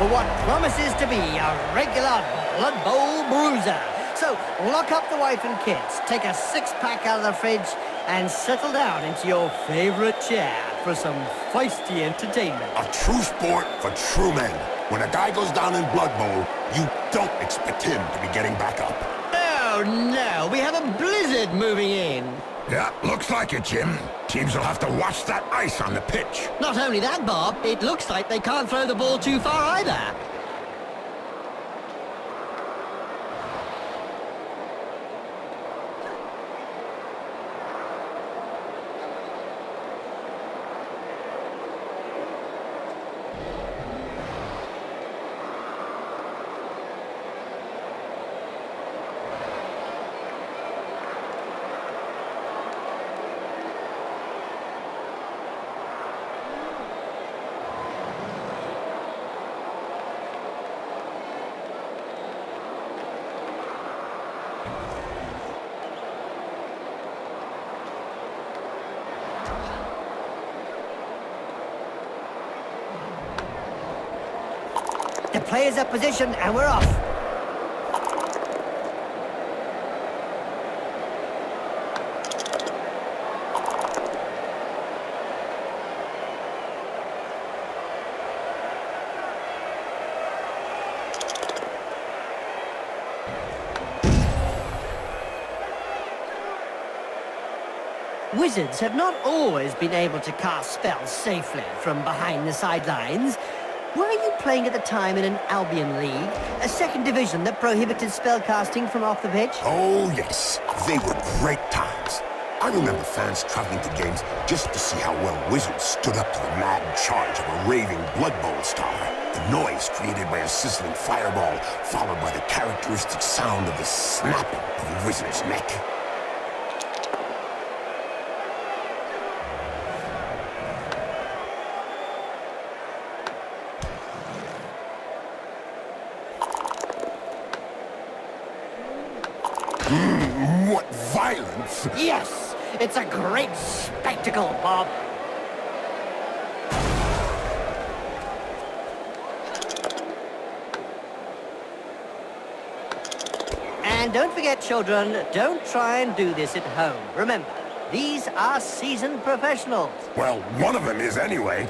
for what promises to be a regular Blood Bowl bruiser. So lock up the wife and kids, take a six-pack out of the fridge, and settle down into your favorite chair for some feisty entertainment. A true sport for true men. When a guy goes down in Blood Bowl, you don't expect him to be getting back up. Oh no, we have a blizzard moving in. Yeah, looks like it, Jim. Teams will have to watch that ice on the pitch. Not only that, Bob, it looks like they can't throw the ball too far either. The players are positioned and we're off. Wizards have not always been able to cast spells safely from behind the sidelines. Were you playing at the time in an Albion League, a second division that prohibited spellcasting from off the pitch? Oh, yes. They were great times. I remember fans traveling to games just to see how well Wizards stood up to the mad charge of a raving Blood Bowl star. The noise created by a sizzling fireball, followed by the characteristic sound of the snapping of a Wizard's neck. What violence! Yes! It's a great spectacle, Bob! And don't forget, children, don't try and do this at home. Remember, these are seasoned professionals. Well, one of them is anyway.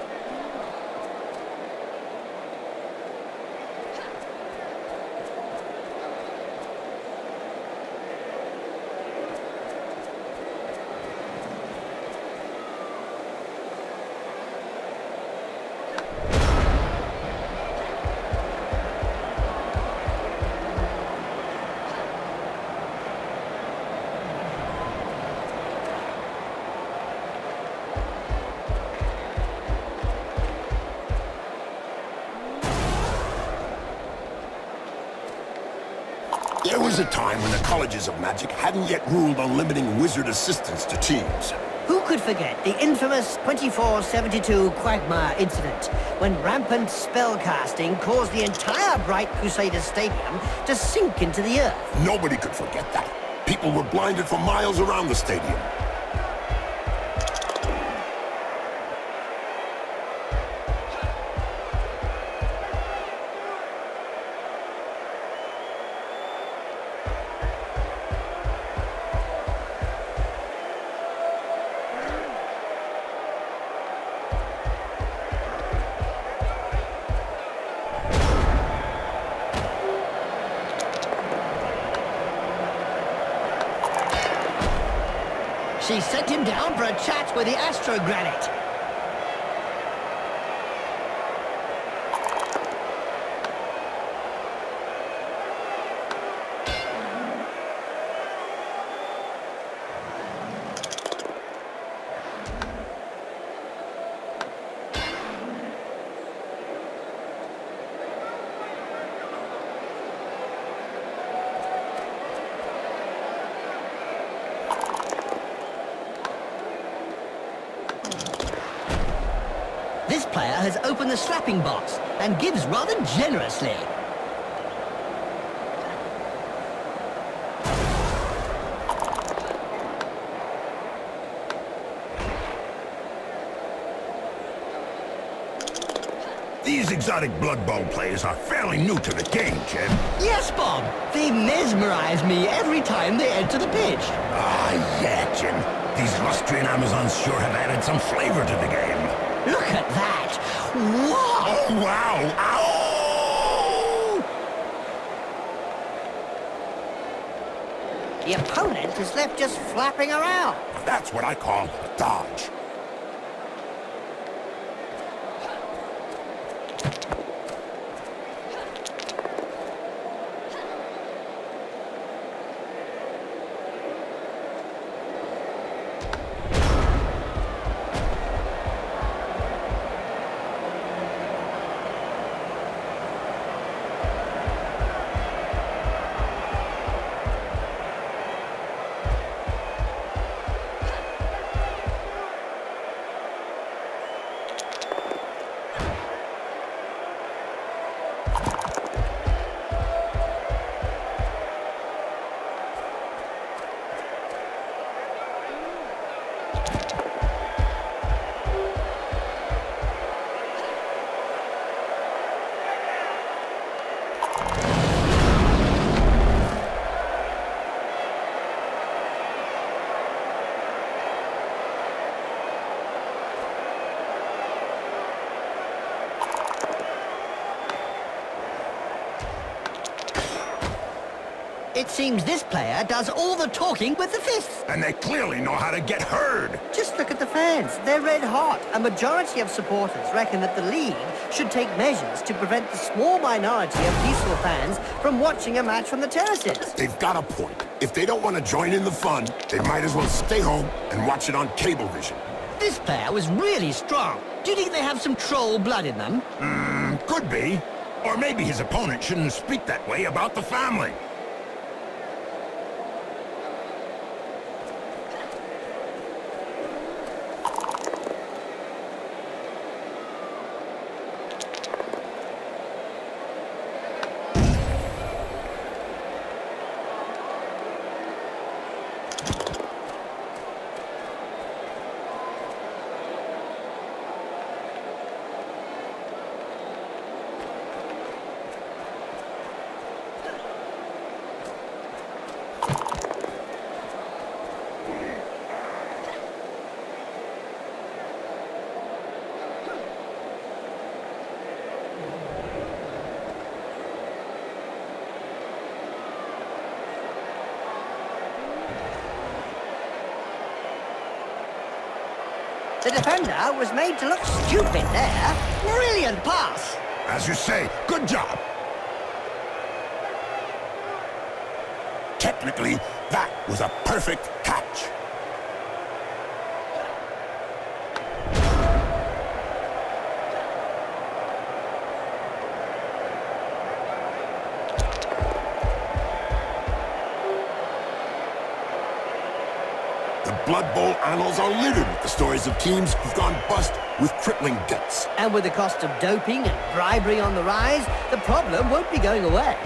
There was a time when the colleges of magic hadn't yet ruled on limiting wizard assistance to teams. Who could forget the infamous 2472 Quagmire incident, when rampant spellcasting caused the entire Bright Crusader Stadium to sink into the earth? Nobody could forget that. People were blinded for miles around the stadium. She sent him down for a chat with the Astrogranite. This player has opened the slapping box and gives rather generously. These exotic Blood Bowl players are fairly new to the game, Jim. Yes, Bob. They mesmerize me every time they enter the pitch. Ah, yeah, Jim. These Lustrian Amazons sure have added some flavor to the game. Look at that. Wow. Oh, wow. Ow! The opponent is left just flapping around. That's what I call dodge. It seems this player does all the talking with the fists. And they clearly know how to get heard. Just look at the fans. They're red hot. A majority of supporters reckon that the league should take measures to prevent the small minority of peaceful fans from watching a match from the terraces. They've got a point. If they don't want to join in the fun, they might as well stay home and watch it on Cablevision. This player was really strong. Do you think they have some troll blood in them? Could be. Or maybe his opponent shouldn't speak that way about the family. The defender was made to look stupid there. Brilliant pass. As you say, good job. Technically, that was a perfect catch. Blood Bowl annals are littered with the stories of teams who've gone bust with crippling debts. And with the cost of doping and bribery on the rise, the problem won't be going away.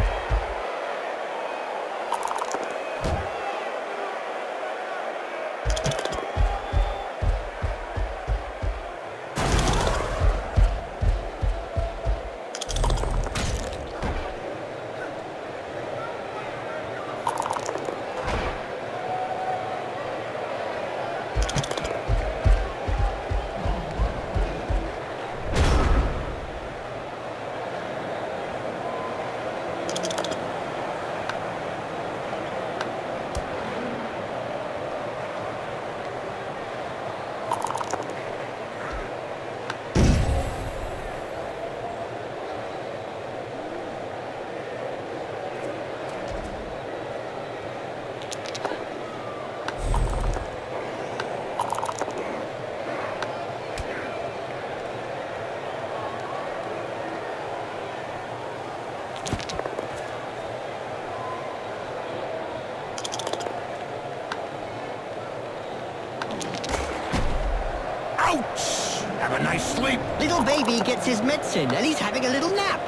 Ouch! Have a nice sleep. Little baby gets his medicine and he's having a little nap.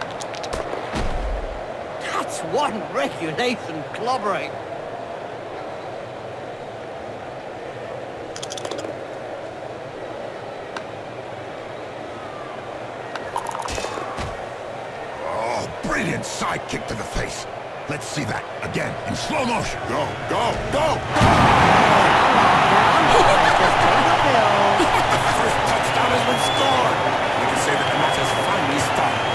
That's one regulation clobbering. brilliant sidekick to the face. Let's see that again in slow motion. Go, go, go! The first touchdown has been scored. We can say that the match has finally started.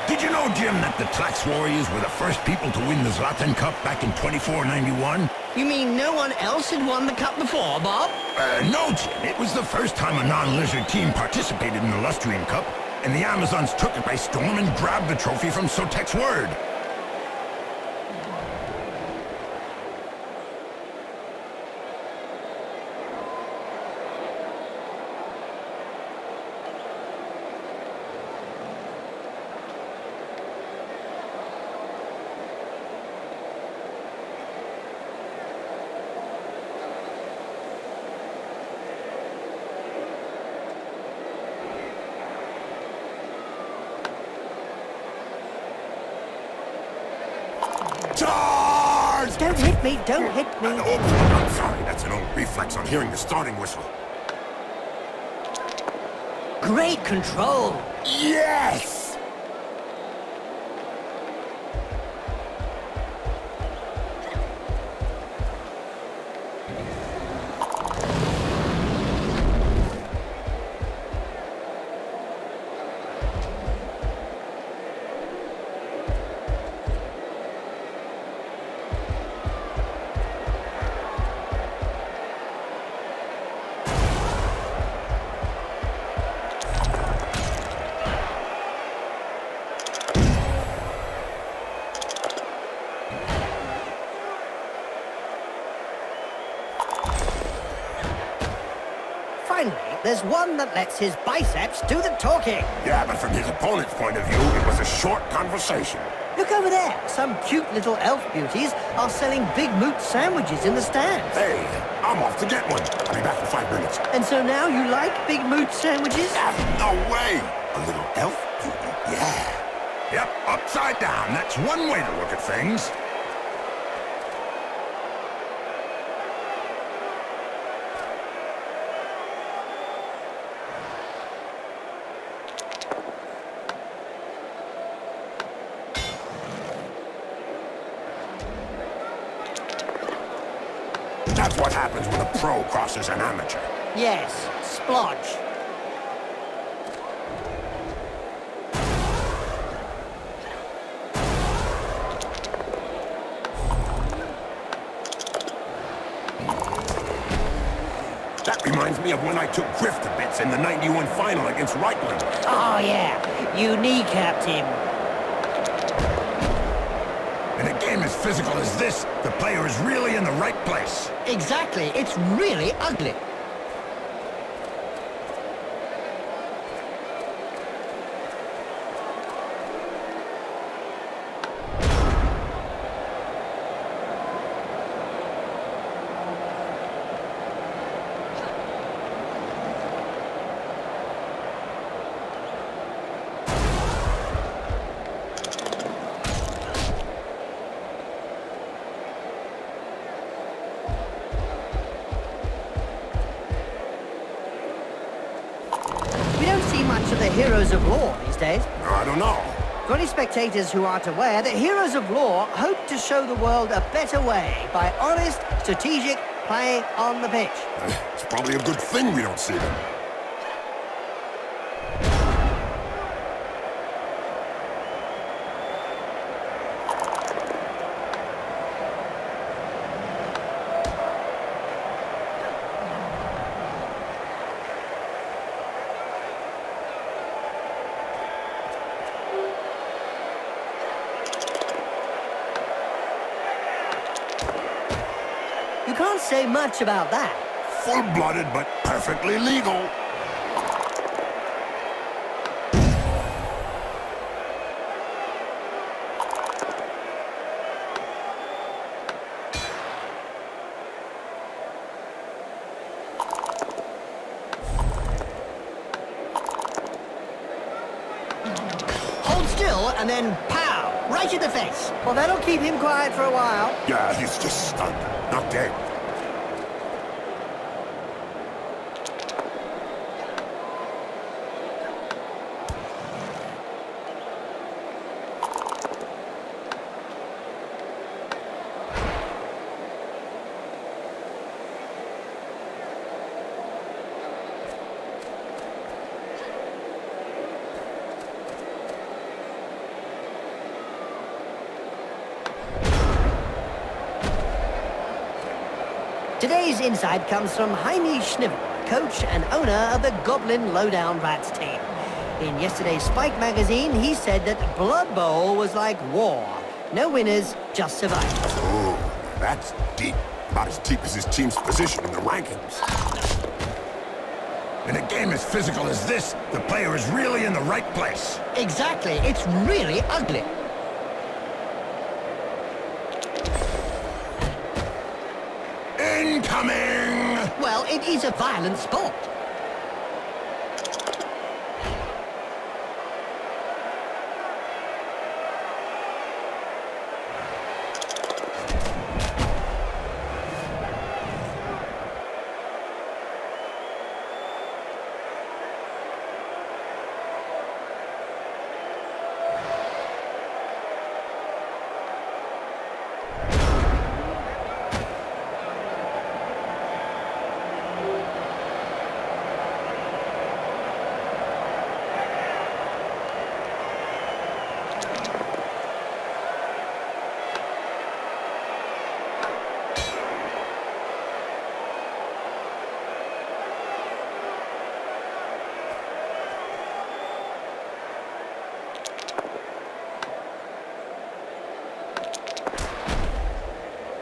Did you know, Jim, that the Tlax Warriors were the first people to win the Zlatan Cup back in 2491? You mean no one else had won the cup before, Bob? No, Jim. It was the first time a non-lizard team participated in the Lustrian Cup, and the Amazons took it by storm and grabbed the trophy from Sotek's word. Charge! Don't hit me, don't hit me. I'm sorry, that's an old reflex on hearing the starting whistle. Great control. Yes! Finally, there's one that lets his biceps do the talking. Yeah, but from his opponent's point of view, it was a short conversation. Look over there. Some cute little elf beauties are selling big moot sandwiches in the stands. Hey, I'm off to get one. I'll be back in 5 minutes. And so now you like big moot sandwiches? No way! A little elf beauty, yeah. Yep, upside down. That's one way to look at things. That's what happens when a pro crosses an amateur. Yes, splodge. That reminds me of when I took Griff to bits in the 91 final against Reichland. Oh yeah, you kneecapped him. In a game as physical as this, the player is really in the right place. Exactly, it's really ugly. We don't see much of the heroes of law these days. I don't know. For any spectators who aren't aware, the heroes of law hope to show the world a better way by honest, strategic play on the pitch. It's probably a good thing we don't see them. You can't say much about that. Full-blooded, but perfectly legal. Hold still and then pow! Right in the face. Well, that'll keep him quiet for a while. Yeah, he's just stunned, not dead. Today's insight comes from Jaime Schnivel, coach and owner of the Goblin Lowdown Rats team. In yesterday's Spike magazine, he said that Blood Bowl was like war. No winners, just survivors. Oh, that's deep. About as deep as his team's position in the rankings. In a game as physical as this, the player is really in the right place. Exactly, it's really ugly. Incoming! Well, it is a violent sport.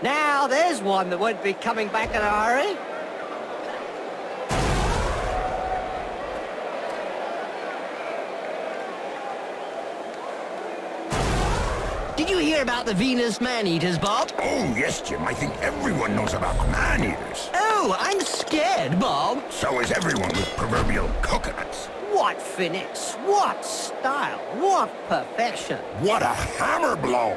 Now, there's one that won't be coming back in a hurry. Did you hear about the Venus man-eaters, Bob? Oh, yes, Jim. I think everyone knows about man-eaters. Oh, I'm scared, Bob. So is everyone with proverbial coconuts. What finesse, what style, what perfection. What a hammer blow!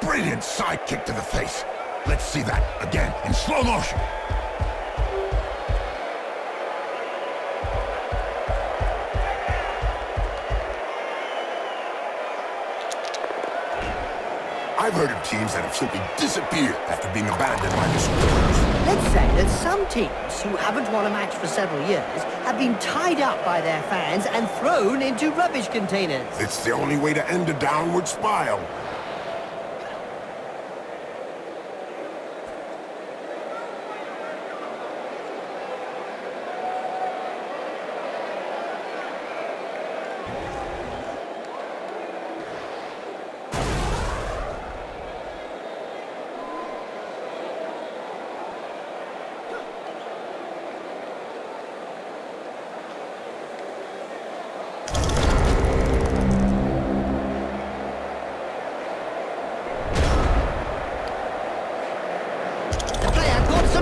Brilliant side kick to the face. Let's see that again in slow motion. I've heard of teams that have simply disappeared after being abandoned by the supporters. Let's say that some teams who haven't won a match for several years have been tied up by their fans and thrown into rubbish containers. It's the only way to end a downward spiral.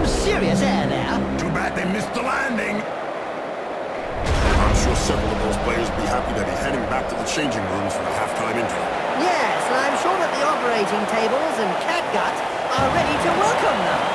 Serious air there. Too bad they missed the landing. I'm sure several of those players will be happy to be heading back to the changing rooms for the halftime interval. Yes, and I'm sure that the operating tables and catgut are ready to welcome them.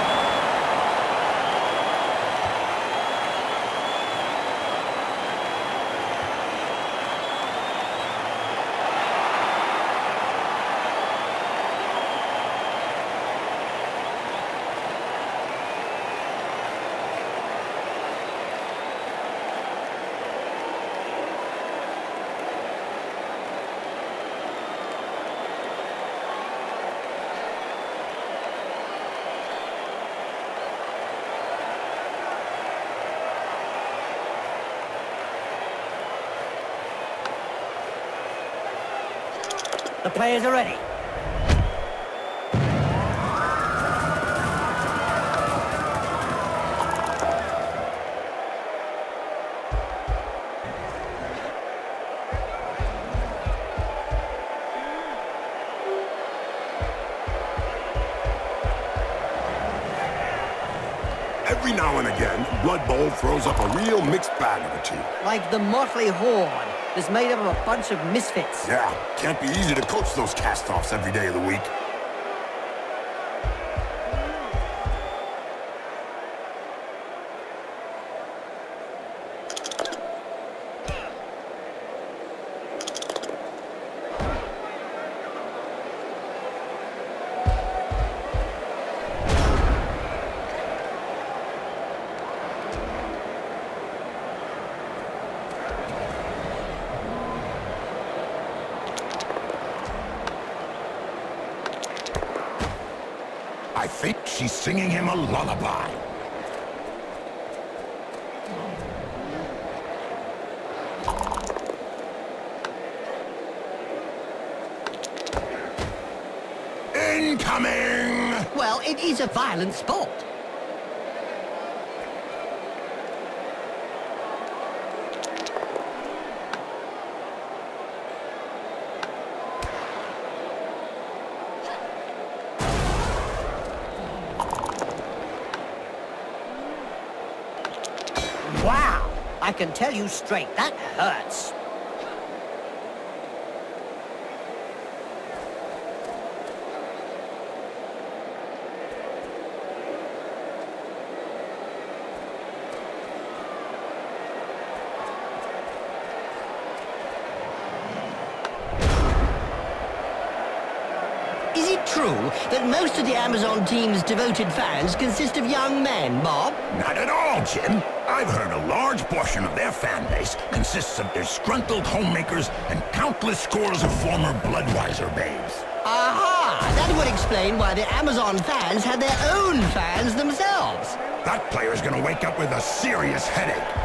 The players are ready. Every now and again, Blood Bowl throws up a real mixed bag of a team. Like the motley horde that's made up of a bunch of misfits. Yeah, can't be easy to coach those cast-offs every day of the week. I think she's singing him a lullaby. Incoming! Well, it is a violent sport. Wow! I can tell you straight, that hurts. Is it true that most of the Amazon team's devoted fans consist of young men, Bob? Not at all, Jim. I've heard a large portion of their fan base consists of disgruntled homemakers and countless scores of former Bloodweiser babes. Aha! That would explain why the Amazon fans had their own fans themselves. That player's gonna wake up with a serious headache.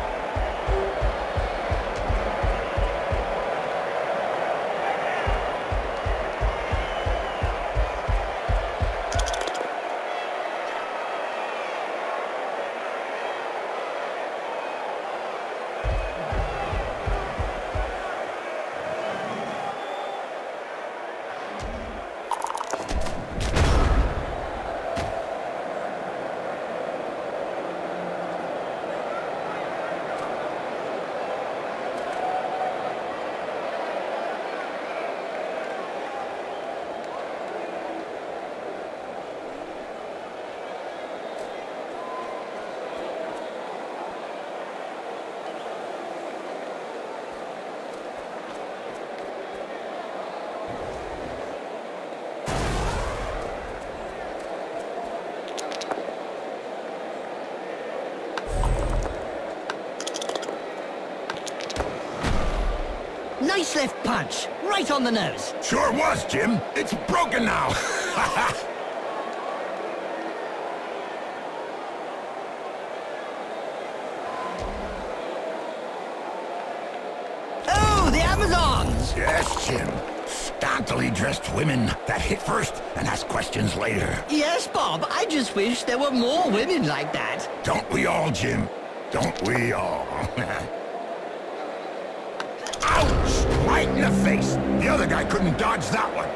Nice left punch, right on the nose. Sure was, Jim. It's broken now. Oh, the Amazons! Yes, Jim. Scantily dressed women that hit first and ask questions later. Yes, Bob, I just wish there were more women like that. Don't we all, Jim? Don't we all? Ouch! Right in the face! The other guy couldn't dodge that one.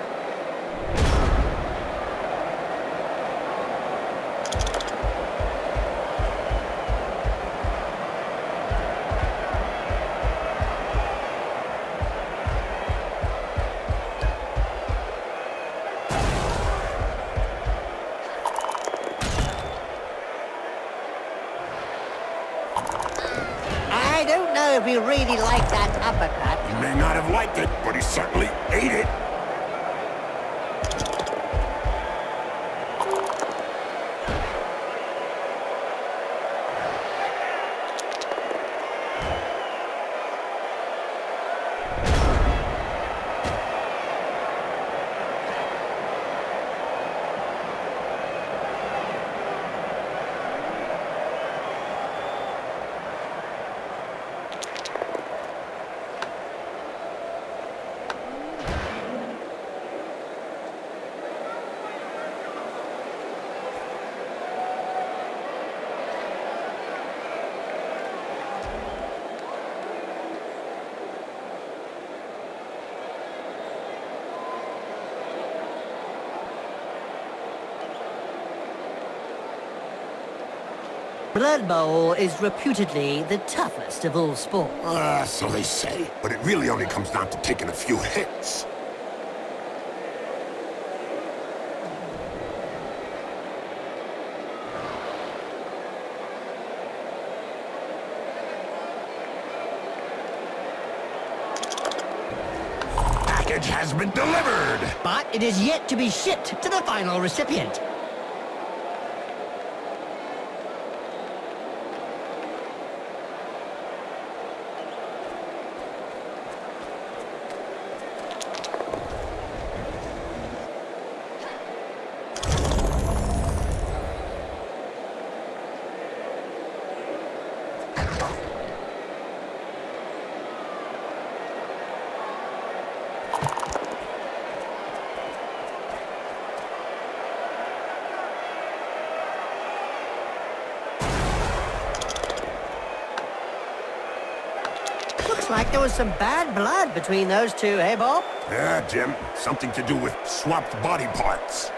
if he really liked that uppercut. He may not have liked it, but he certainly ate it. Blood Bowl is reputedly the toughest of all sports. So they say. But it really only comes down to taking a few hits. Package has been delivered! But it is yet to be shipped to the final recipient. Like there was some bad blood between those two, eh, Bob? Yeah, Jim. Something to do with swapped body parts.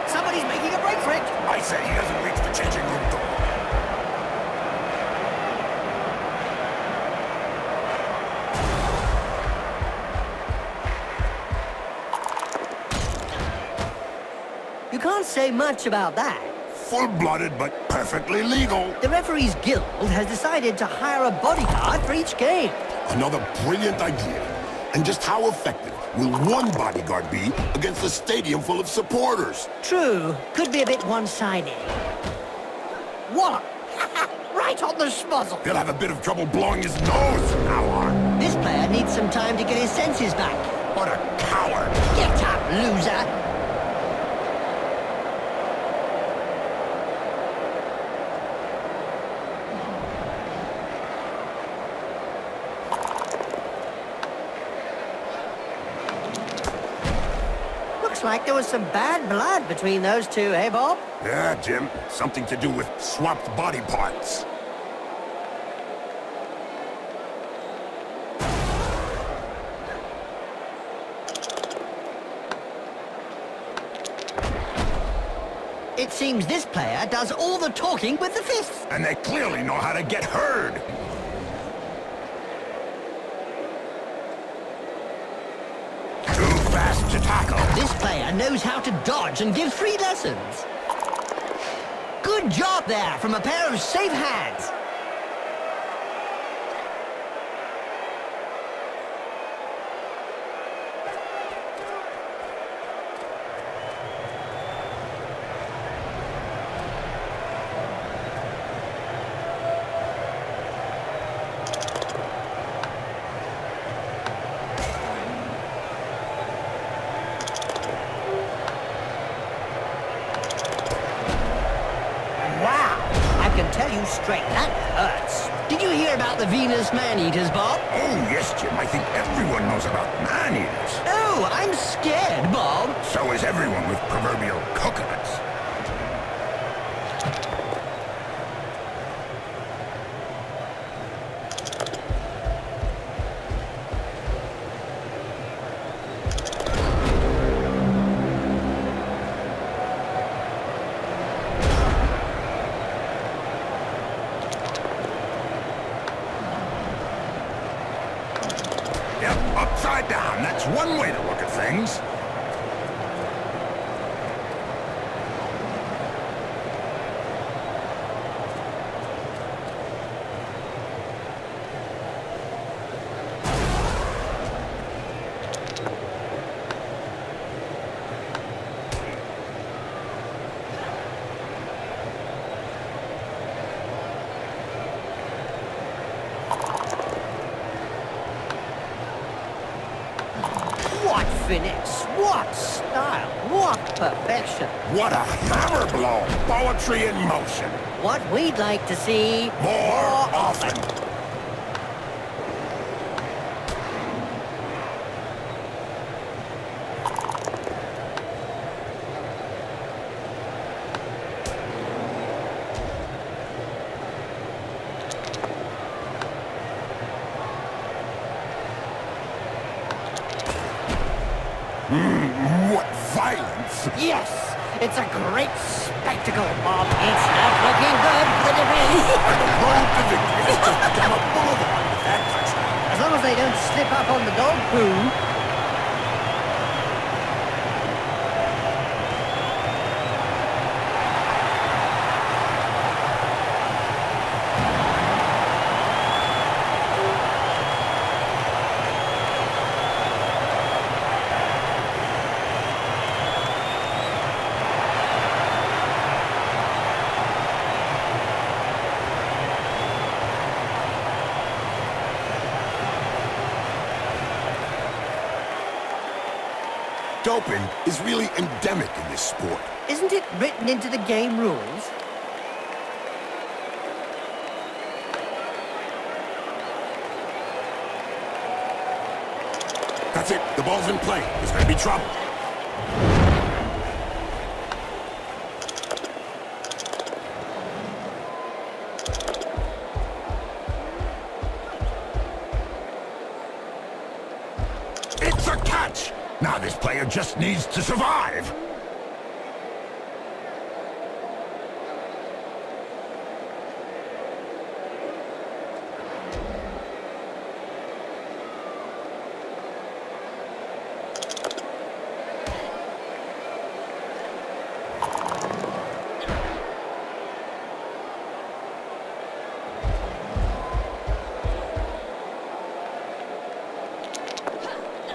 Somebody's making a break for it. I say he doesn't reach the changing room door. You can't say much about that. Full-blooded, but perfectly legal. The referees guild has decided to hire a bodyguard for each game. Another brilliant idea. And just how effective will one bodyguard be against a stadium full of supporters? True, could be a bit one-sided. What? Right on the smuzzle. He'll have a bit of trouble blowing his nose from now on. This player needs some time to get his senses back. What a coward. Get up, loser. Looks like there was some bad blood between those two, eh, Bob? Yeah, Jim. Something to do with swapped body parts. It seems this player does all the talking with the fists. And they clearly know how to get heard. Too fast to tackle. This player knows how to dodge and give free lessons. Good job there from a pair of safe hands. Tell you straight, that hurts. Did you hear about the Venus man-eaters, Bob? Oh, yes, Jim. I think everyone knows about man-eaters. Oh, I'm scared, Bob. So is everyone with proverbial coconuts. down. That's one way to look at things. What finesse, what style, what perfection. What a hammer blow! Poetry in motion. What we'd like to see More often. What violence! Yes, it's a great spectacle, Bob. It's not looking good for the defense. The road to victory has just become a boulevard with that touchdown. As long as they don't slip up on the dog poo. Doping is really endemic in this sport. Isn't it written into the game rules? That's it. The ball's in play. There's going to be trouble. It's a catch! Now this player just needs to survive.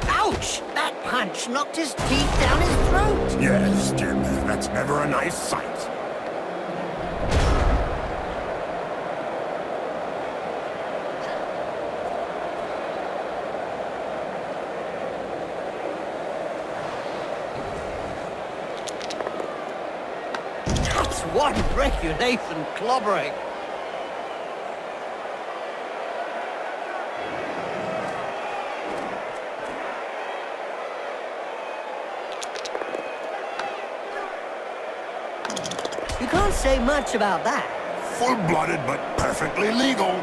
Ouch! That punch knocked his teeth down his throat. Yes, Jim. That's never a nice sight. That's one regulation clobbering. You can't say much about that. Full-blooded, but perfectly legal.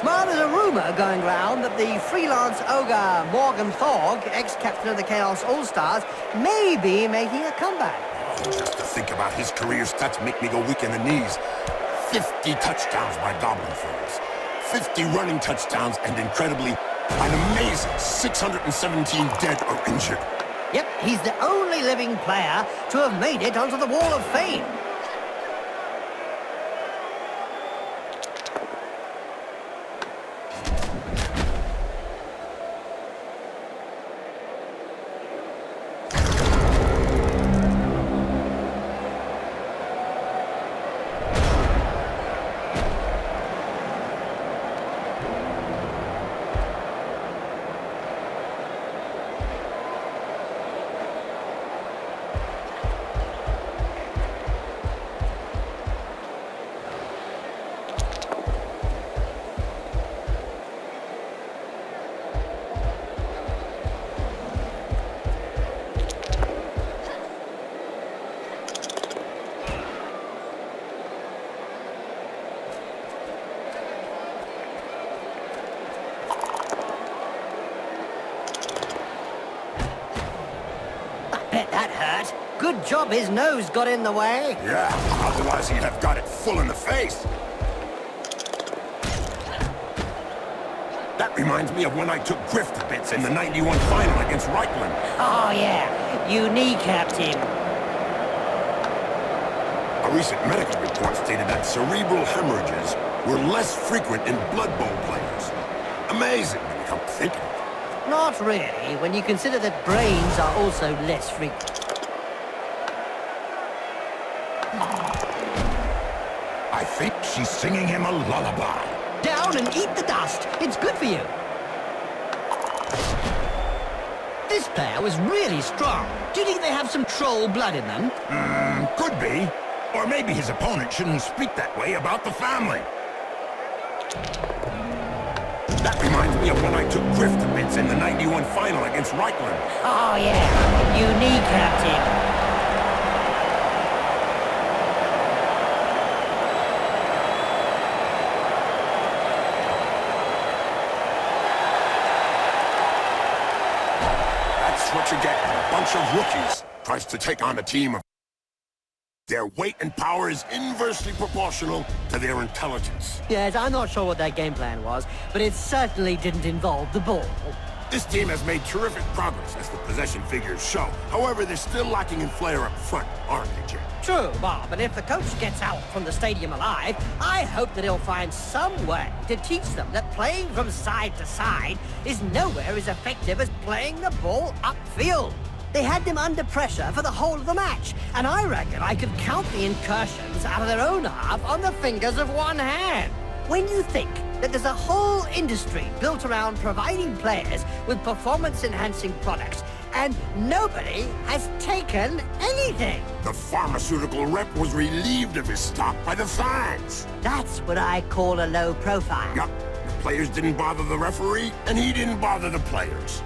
Well, there's a rumour going round that the freelance ogre Morgan Thorg, ex-captain of the Chaos All-Stars, may be making a comeback. Just to think about his career stats make me go weak in the knees. 50 touchdowns by Goblin Foes. 50 running touchdowns, and incredibly, an amazing 617 dead or injured. Yep, he's the only living player to have made it onto the Wall of Fame. Bet that hurt. Good job his nose got in the way. Yeah, otherwise he'd have got it full in the face. That Reminds me of when I took Griff to bits in the 91 final against Reichland. Oh, yeah. You kneecapped him. A recent medical report stated that cerebral hemorrhages were less frequent in Blood Bowl players. Amazing when you come to think of it. Not really, when you consider that brains are also less frequent. I think she's singing him a lullaby. Down and eat the dust. It's good for you. This player was really strong. Do you think they have some troll blood in them? Could be. Or maybe his opponent shouldn't speak that way about the family. That reminds me of when I took Griff to bits in the 91 final against Reichland. Oh, yeah. You kneecapped him. That's what you get when a bunch of rookies tries to take on a team of... Their weight and power is inversely proportional to their intelligence. Yes, I'm not sure what their game plan was, but it certainly didn't involve the ball. This team has made terrific progress, as the possession figures show. However, they're still lacking in flair up front, aren't they, Jim? True, Bob, but if the coach gets out from the stadium alive, I hope that he'll find some way to teach them that playing from side to side is nowhere as effective as playing the ball upfield. They had them under pressure for the whole of the match, and I reckon I could count the incursions out of their own half on the fingers of one hand. When you think that there's a whole industry built around providing players with performance-enhancing products, and nobody has taken anything. The pharmaceutical rep was relieved of his stock by the fans. That's what I call a low profile. Yup, the players didn't bother the referee, and he didn't bother the players.